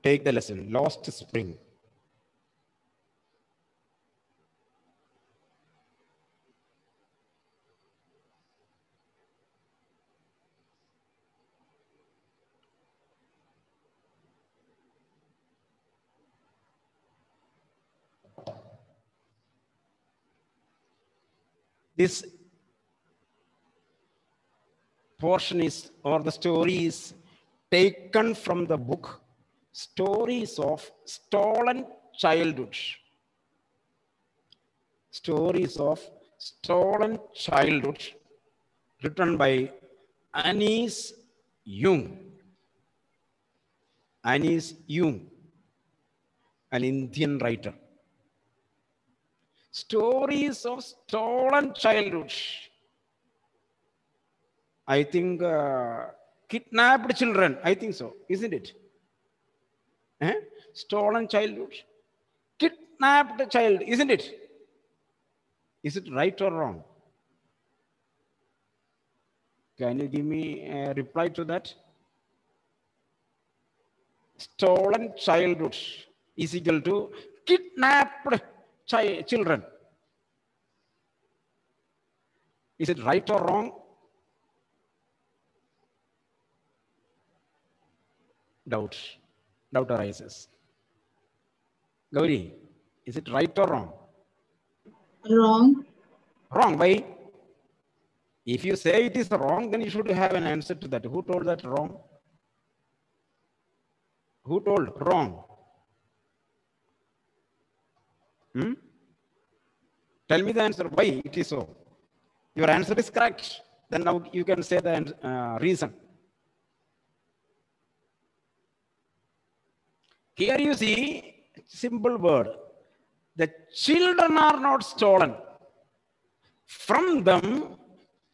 Take the lesson. Lost spring. This portion is, or the story is taken from the book Stories of Stolen Childhood. Stories of Stolen Childhood, written by Anis Jung. Anis Jung, an Indian writer. Stories of Stolen Childhood. I think kidnapped children, I think so, isn't it? Stolen childhood. Kidnapped child, isn't it? Is it right or wrong? Can you give me a reply to that? Stolen childhood is equal to kidnapped children. Is it right or wrong? Doubt arises. Gauri, is it right or wrong? Wrong. Wrong. Why? If you say it is wrong, then you should have an answer to that. Who told that wrong? Who told wrong? Tell me the answer. Why it is so? Your answer is correct. Then now you can say the reason. Here you see simple word. The children are not stolen. From them,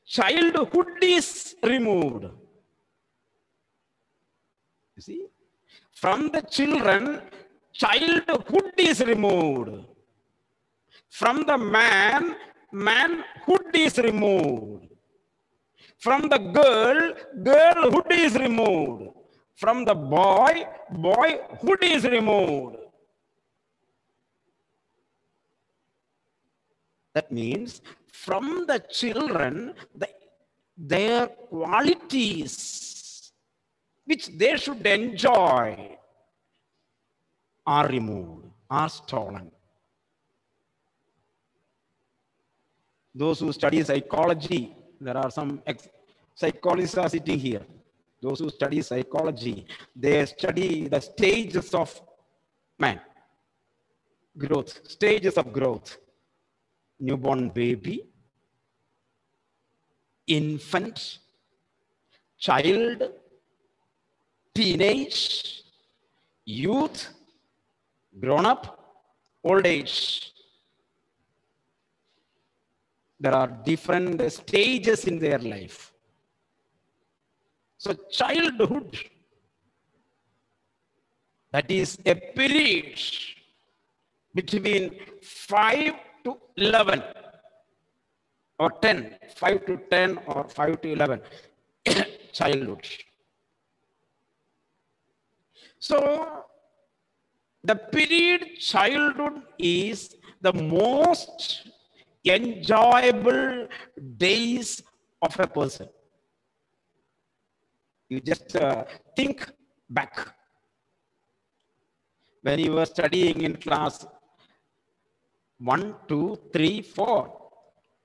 childhood is removed. You see? From the children, childhood is removed. From the man, manhood is removed. From the girl, girlhood is removed. From the boy, boyhood is removed. That means from the children, their qualities which they should enjoy are removed, are stolen. Those who study psychology, there are some psychologists are sitting here. Those who study psychology, they study the stages of man, growth, stages of growth. Newborn baby, infant, child, teenage, youth, grown up, old age. There are different stages in their life. So childhood, that is a period between 5 to 11 or 10, 5 to 10 or 5 to 11, childhood. So the period childhood is the most enjoyable days of a person. You just think back. When you were studying in class 1, 2, 3, 4,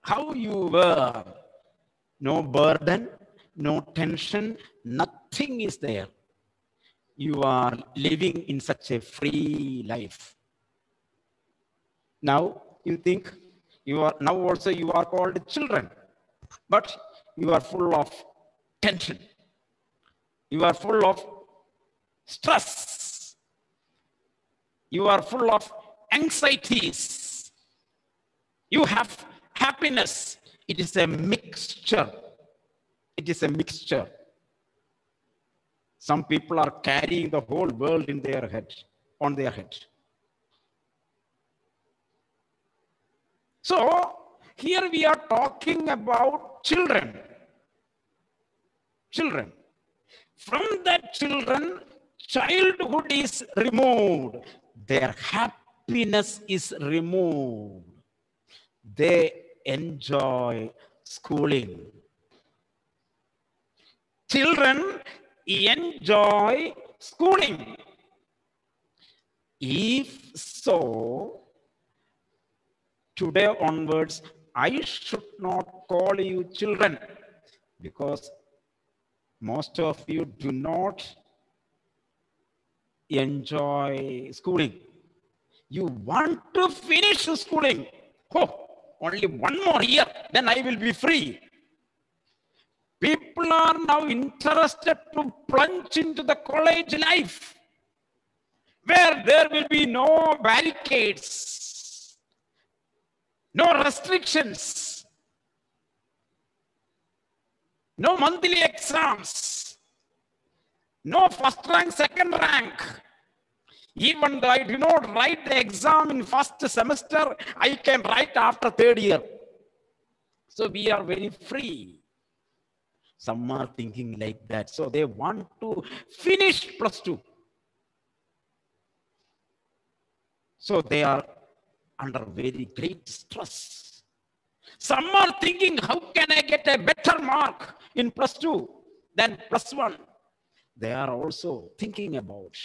how you were. No burden, no tension, nothing is there. You are living in such a free life. Now you think now also you are called children, but you are full of tension. You are full of stress. You are full of anxieties. You have happiness. It is a mixture. It is a mixture. Some people are carrying the whole world in their head, on their head. So here we are talking about children. Children. From that children, childhood is removed, their happiness is removed. They enjoy schooling. Children enjoy schooling. If so, today onwards, I should not call you children because most of you do not enjoy schooling. You want to finish schooling. Oh, only one more year, then I will be free. People are now interested to plunge into the college life where there will be no barricades, no restrictions, no monthly exams, no first rank, second rank. Even though I do not write the exam in first semester, I can write after third year. So we are very free. Some are thinking like that. So they want to finish +2. So they are under very great stress. Some are thinking, how can I get a better mark in +2 than +1? They are also thinking about.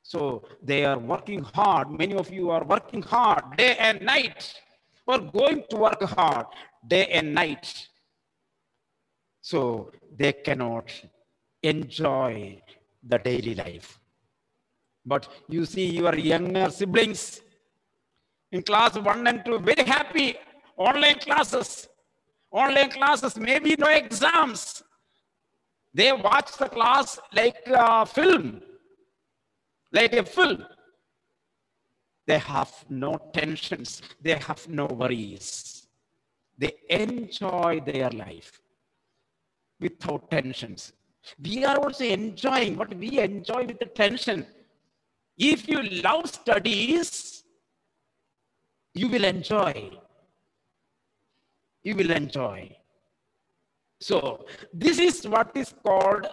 So they are working hard. Many of you are working hard day and night, or going to work hard day and night. So they cannot enjoy the daily life. But you see your younger siblings in class 1 and 2, very happy, online classes, maybe no exams. They watch the class like a film, like a film. They have no tensions, they have no worries. They enjoy their life without tensions. We are also enjoying, but we enjoy with the tension. If you love studies, you will enjoy. You will enjoy. So this is what is called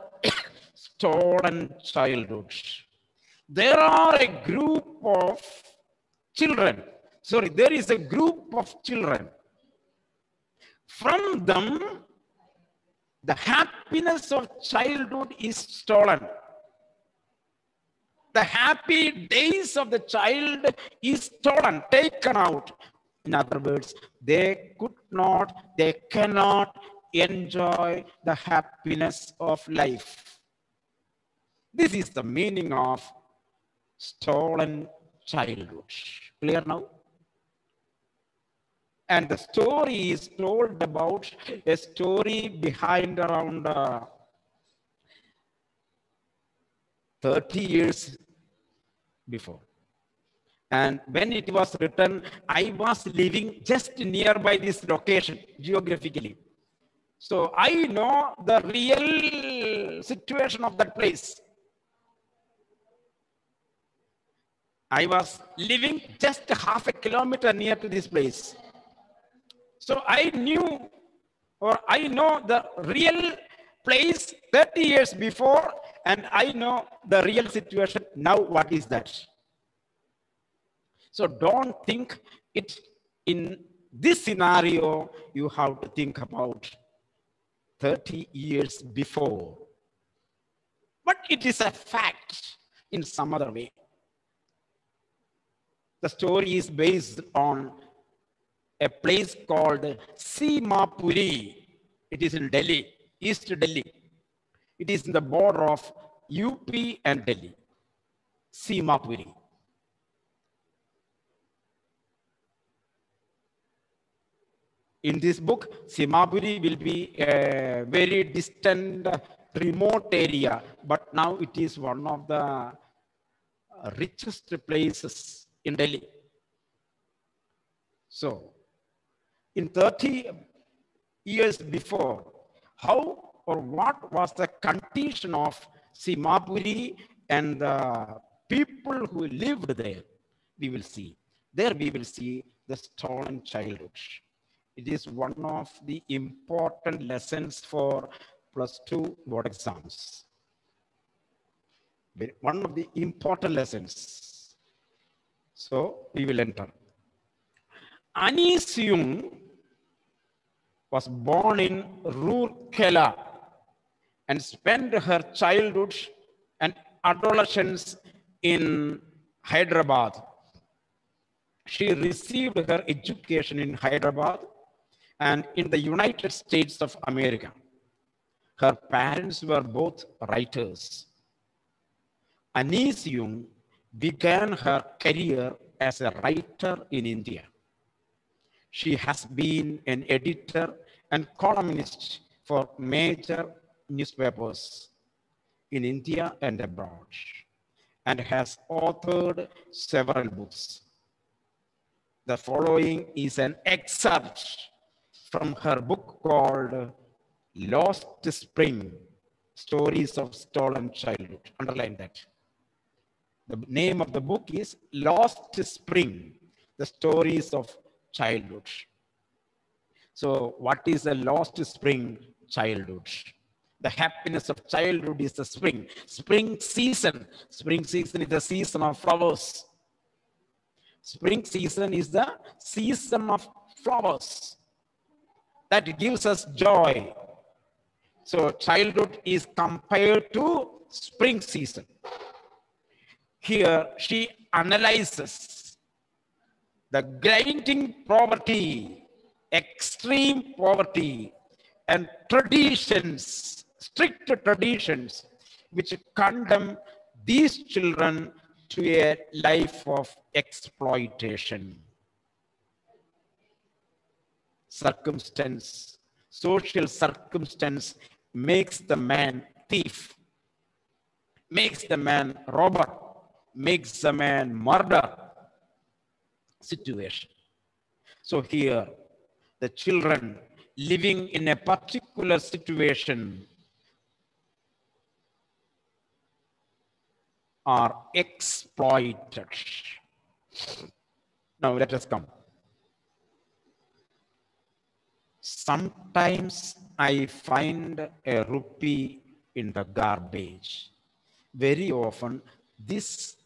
stolen childhood. There are a group of children. Sorry, there is a group of children. From them, the happiness of childhood is stolen. The happy days of the child is stolen, taken out. In other words, they cannot enjoy the happiness of life. This is the meaning of stolen childhood. Clear now? And the story is told about a story behind around 30 years before. And when it was written, I was living just nearby this location geographically. So I know the real situation of that place. I was living just half a kilometer near to this place. So I knew, or I know the real place 30 years before, and I know the real situation now. What is that? So don't think it in this scenario, you have to think about 30 years before. But it is a fact in some other way. The story is based on a place called Simapuri. It is in Delhi, East Delhi. It is in the border of UP and Delhi. Simapuri. In this book, Simapuri will be a very distant, remote area, but now it is one of the richest places in Delhi. So, in 30 years before, how or what was the condition of Simapuri and the people who lived there? We will see. There we will see the stolen childhood. It is one of the important lessons for +2 board exams. One of the important lessons. So we will enter. Annie Seung was born in Rourkela and spent her childhood and adolescence in Hyderabad. She received her education in Hyderabad and in the United States of America. Her parents were both writers. Annie Seung began her career as a writer in India. She has been an editor and columnist for major newspapers in India and abroad, and has authored several books. The following is an excerpt from her book called Lost Spring, Stories of Stolen Childhood. Underline that. The name of the book is Lost Spring, the Stories of Childhood. So what is a lost spring? Childhood. The happiness of childhood is the spring. Spring season. Spring season is the season of flowers. Spring season is the season of flowers. That gives us joy. So childhood is compared to spring season. Here she analyzes the grinding poverty, extreme poverty, and traditions, strict traditions, which condemn these children to a life of exploitation. Circumstance, social circumstance makes the man thief, makes the man robber, makes the man murder situation. So here, the children living in a particular situation are exploited. Now let us come. Sometimes I find a rupee in the garbage. Very often, this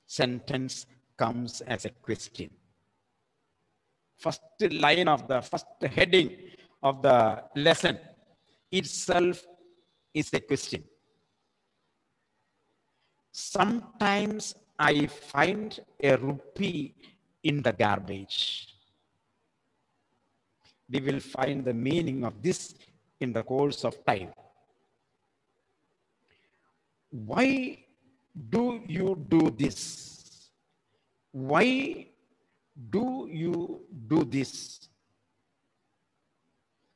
sentence comes as a question. First line of the first heading of the lesson itself is a question. Sometimes I find a rupee in the garbage. We will find the meaning of this in the course of time. Why do you do this? Why do you do this?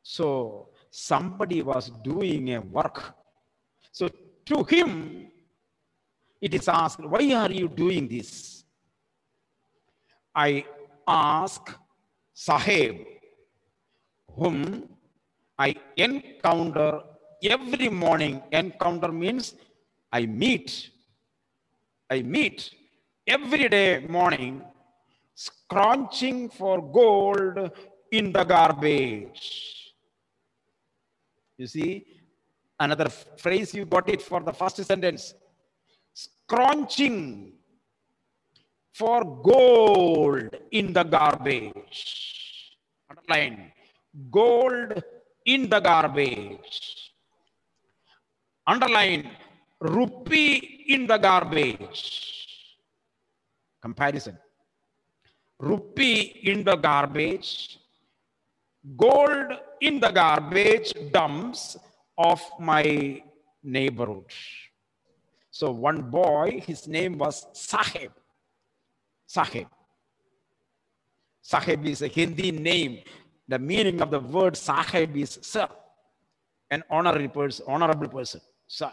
So somebody was doing a work. So to him, it is asked, why are you doing this? I ask Sahib, whom I encounter every morning. Encounter means I meet every day morning, scrounging for gold in the garbage. You see, another phrase, you got it for the first sentence. Scrounging for gold in the garbage. Underline, gold in the garbage. Underline, rupee in the garbage. Comparison. Rupee in the garbage, gold in the garbage dumps of my neighborhood. So one boy, his name was Sahib. Sahib. Sahib is a Hindi name. The meaning of the word Sahib is sir, an honorable person, sir.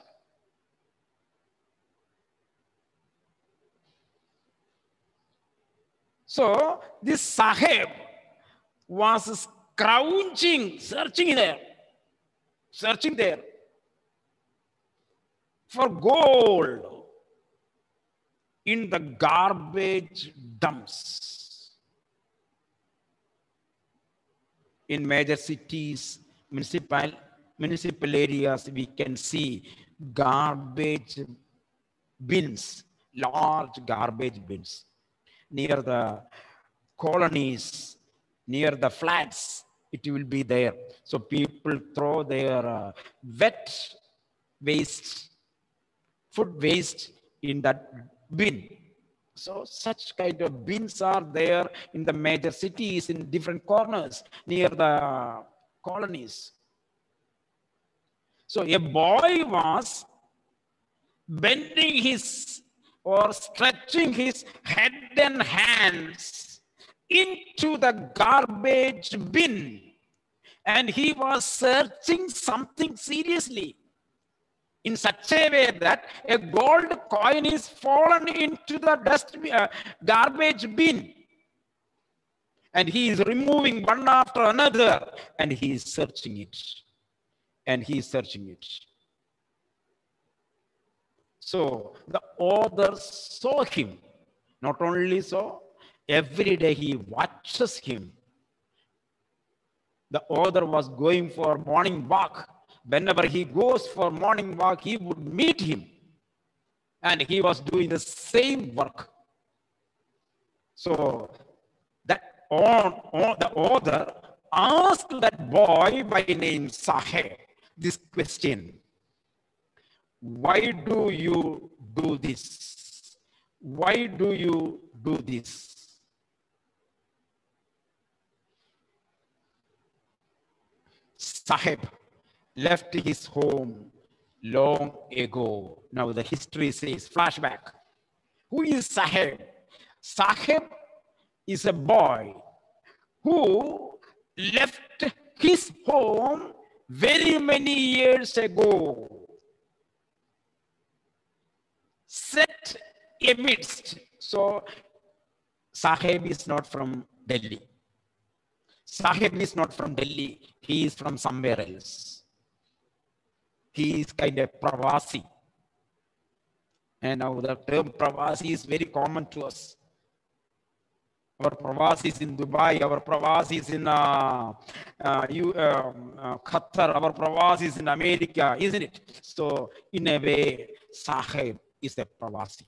So this Sahib was scrounging, searching there for gold in the garbage dumps. In major cities, municipal areas, we can see garbage bins, large garbage bins near the colonies, near the flats. It will be there. So people throw their wet waste, food waste in that bin. So such kind of bins are there in the major cities, in different corners near the colonies. So a boy was bending his or stretching his head and hands into the garbage bin, and he was searching something seriously in such a way that a gold coin is fallen into the garbage bin, and he is removing one after another, and he is searching it, and he is searching it. So the author saw him. Not only so, every day he watches him. The author was going for morning walk. Whenever he goes for morning walk, he would meet him. And he was doing the same work. So the author asked that boy by name Saheb this question: why do you do this? Why do you do this? Saheb left his home long ago. Now the history says, flashback. Who is Saheb? Saheb is a boy who left his home very many years ago, set amidst. So Saheb is not from Delhi. Saheb is not from Delhi. He is from somewhere else. He is kind of Pravasi. And now the term Pravasi is very common to us. Our Pravasi is in Dubai. Our Pravasi is in Qatar. Our Pravasi is in America, isn't it? So in a way, Saheb is a Pravasi.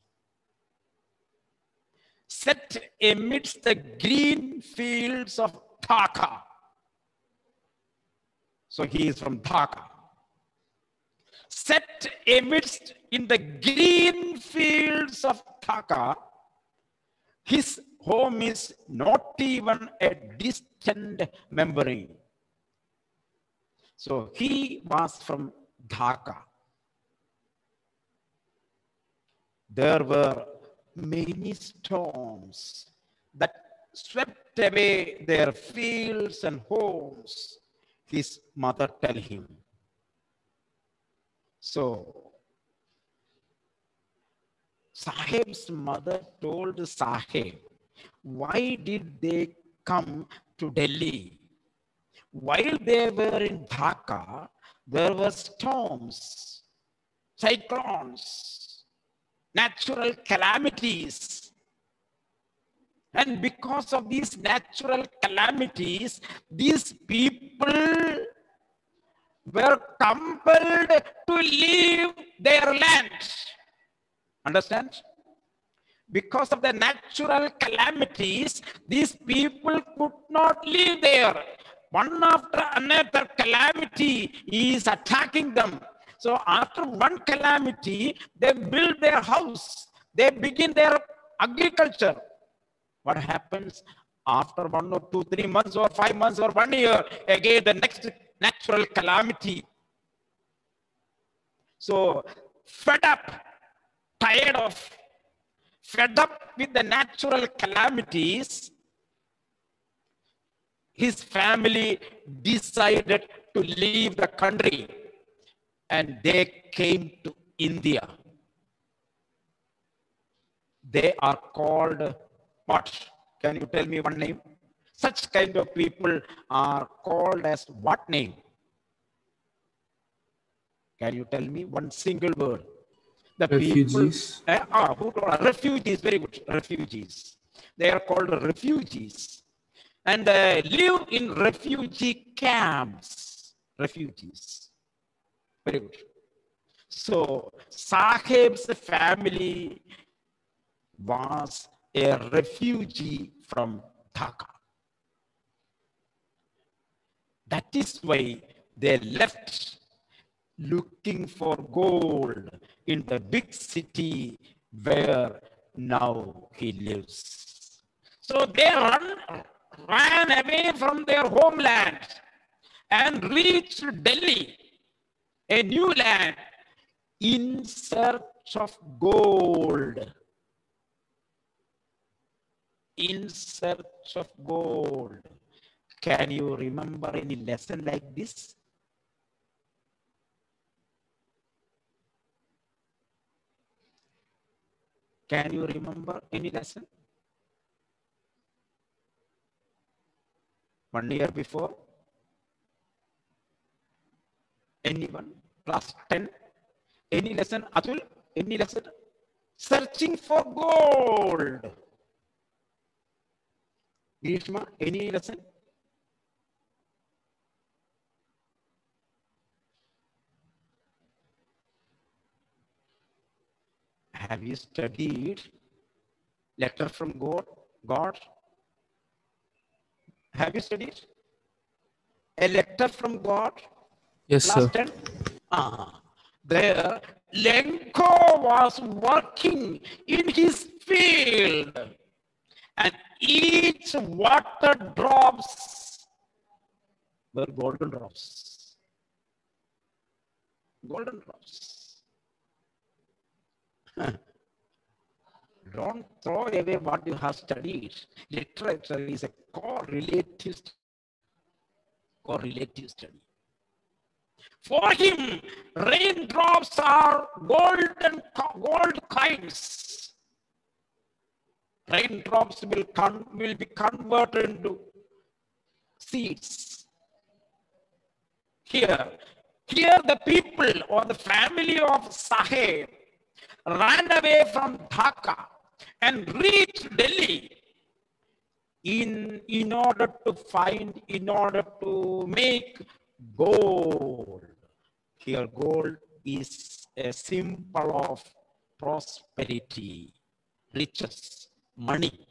Set amidst the green fields of Dhaka. So he is from Dhaka. Set amidst in the green fields of Dhaka, his home is not even a distant memory. So he was from Dhaka. There were many storms that swept away their fields and homes, his mother tell him. So Saheb's mother told Saheb, why did they come to Delhi? While they were in Dhaka, there were storms, cyclones, natural calamities. And because of these natural calamities, these people were compelled to leave their land. Understand? Because of the natural calamities, these people could not live there. One after another calamity is attacking them. So after one calamity, they build their house. They begin their agriculture. What happens after 1 or 2, 3 months or 5 months or 1 year? Again, the next natural calamity. So fed up, tired of, fed up with the natural calamities, his family decided to leave the country and they came to India. They are called what? Can you tell me one name? Such kind of people are called as what name? Can you tell me one single word? The Refugees. People, who call refugees? Very good, refugees. They are called refugees, and live in refugee camps. Refugees. Very good. So Sahib's family was a refugee from Dhaka. That is why they left looking for gold in the big city where now he lives. So they ran away from their homeland and reached Delhi, a new land, in search of gold. In search of gold. Can you remember any lesson like this? Can you remember any lesson? 1 year before? Anyone? Class 10? Any lesson? Atul? Any lesson? Searching for gold. Grishma, any lesson? Have you studied letter from God? Have you studied a letter from God? Yes, sir. Last 10? There, Lenko was working in his field, and each water drops were golden drops. Golden drops. Don't throw away what you have studied. Literature is a correlative study. For him, raindrops are gold coins. Raindrops will be converted into seeds. Here the people or the family of Sahib ran away from Dhaka and reached Delhi in order to make gold. Here, gold is a symbol of prosperity, riches, money.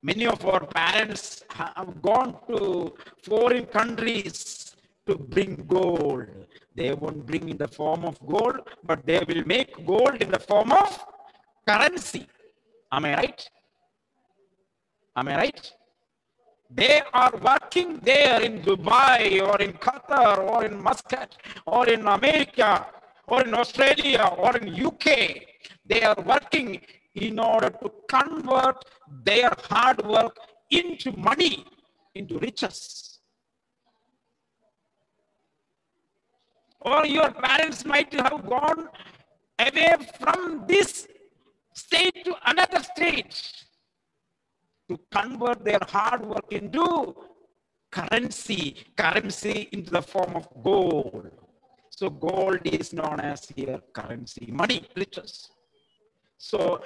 Many of our parents have gone to foreign countries to bring gold. They won't bring in the form of gold, but they will make gold in the form of currency. Am I right? Am I right? They are working there in Dubai or in Qatar or in Muscat or in America or in Australia or in UK. They are working in order to convert their hard work into money, into riches. Or your parents might have gone away from this state to another state to convert their hard work into currency into the form of gold. So gold is known as here currency, money, riches. So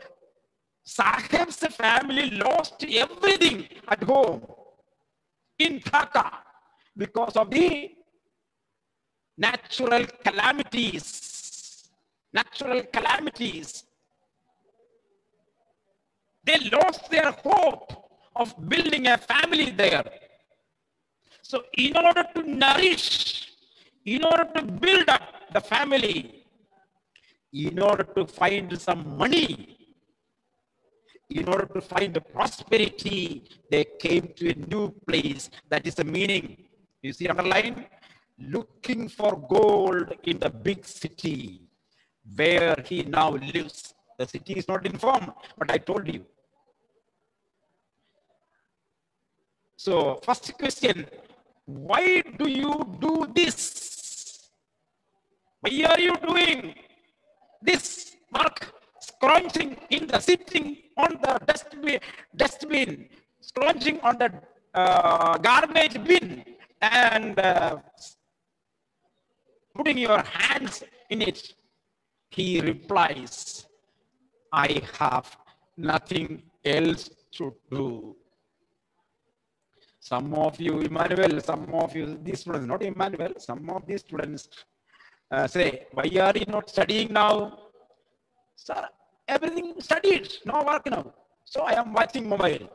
Sahib's family lost everything at home in Dhaka because of the natural calamities. They lost their hope of building a family there. So in order to nourish, in order to build up the family, in order to find some money, in order to find the prosperity, they came to a new place. That is the meaning. You see underline? Looking for gold in the big city where he now lives. The city is not informed, but I told you. So first question, why do you do this? Why are you doing this work? Scrounging in the sitting on the dustbin, scrounging on the garbage bin and putting your hands in it. He replies, I have nothing else to do. Some of you, Emmanuel, some of you, these students, not Emmanuel, some of these students say, why are you not studying now? Sir, everything studied, no work now. So I am watching mobile.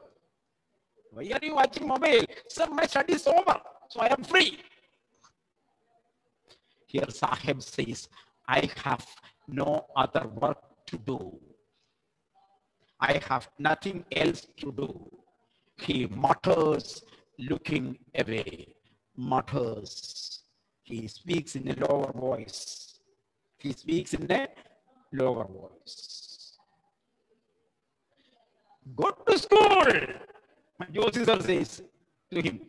Why are you watching mobile? Sir, my study is over, so I am free. Here Sahib says, I have no other work to do. I have nothing else to do. He mutters, looking away. Mutters. He speaks in a lower voice. He speaks in a lower voice. Go to school, my Josie sir says to him.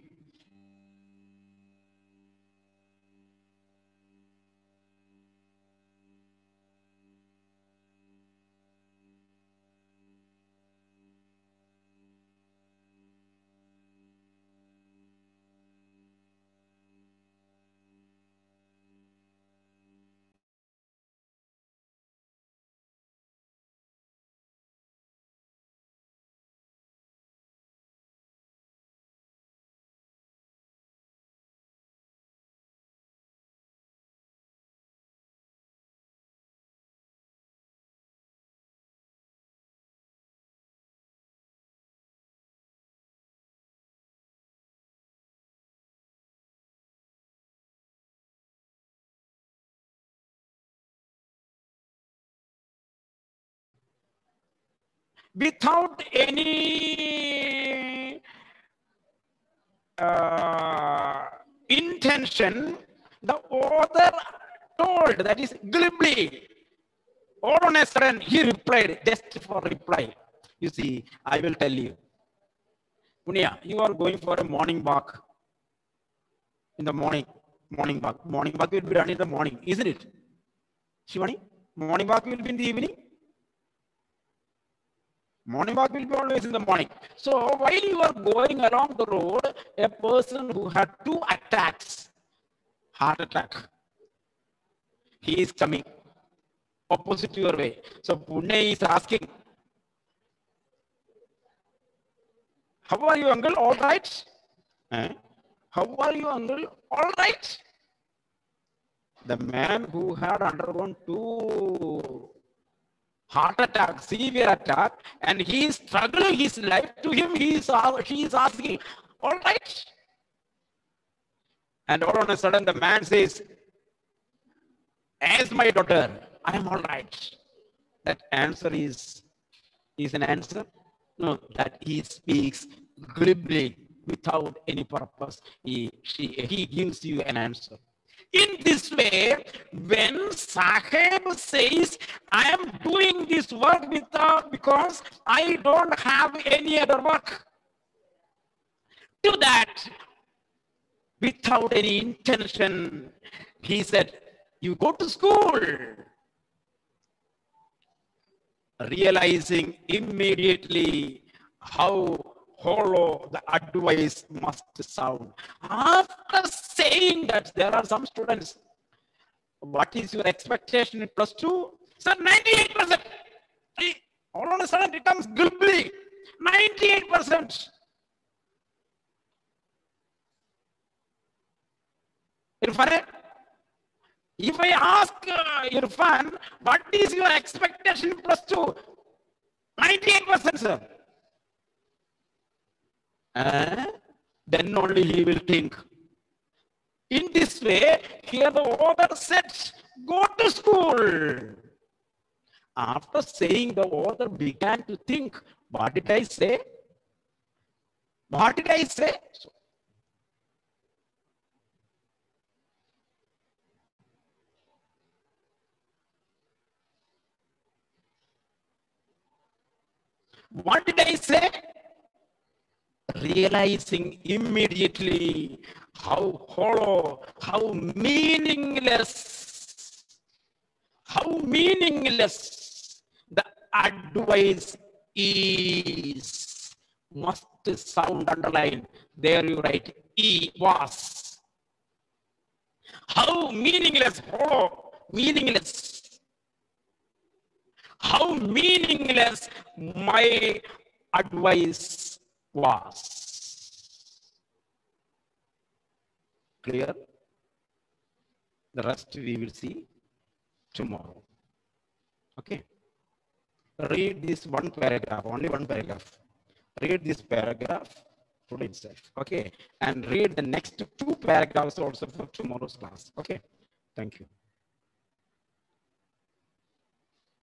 Without any intention, the author told, that is glibly. All on a sudden, he replied, just for reply. You see, I will tell you. Punya, you are going for a morning walk. In the morning walk. Morning walk will be done in the morning, isn't it? Shivani, morning walk will be in the evening. Morning walk will be always in the morning. So while you are going along the road, a person who had 2 attacks, heart attack, he is coming opposite your way. So Pune is asking, how are you, uncle? All right? How are you, uncle? All right? The man who had undergone 2 heart attack, severe attack, and he is struggling his life, to him he is asking, all right? And all of a sudden the man says, as my daughter, I am all right. That answer is an answer? No, that he speaks glibly without any purpose. He gives you an answer. In this way, when Sahib says, I am doing this work because I don't have any other work, to that, without any intention, he said, you go to school. Realizing immediately how hollow the advice must sound. After saying that, there are some students, what is your expectation in +2? Sir, 98%. All of a sudden it comes glibly, 98%. Irfan, if I ask Irfan, what is your expectation +2? 98%, sir. Then only he will think. In this way, here the author said, go to school. After saying, the author began to think, what did I say? What did I say? What did I say? Realizing immediately how hollow, how meaningless the advice is. Must sound underlined. There you write, was. How meaningless, hollow, meaningless. How meaningless my advice was. Clear? The rest we will see tomorrow. Okay. Read this one paragraph, only one paragraph. Read this paragraph today itself. Okay. And read the next two paragraphs also for tomorrow's class. Okay. Thank you.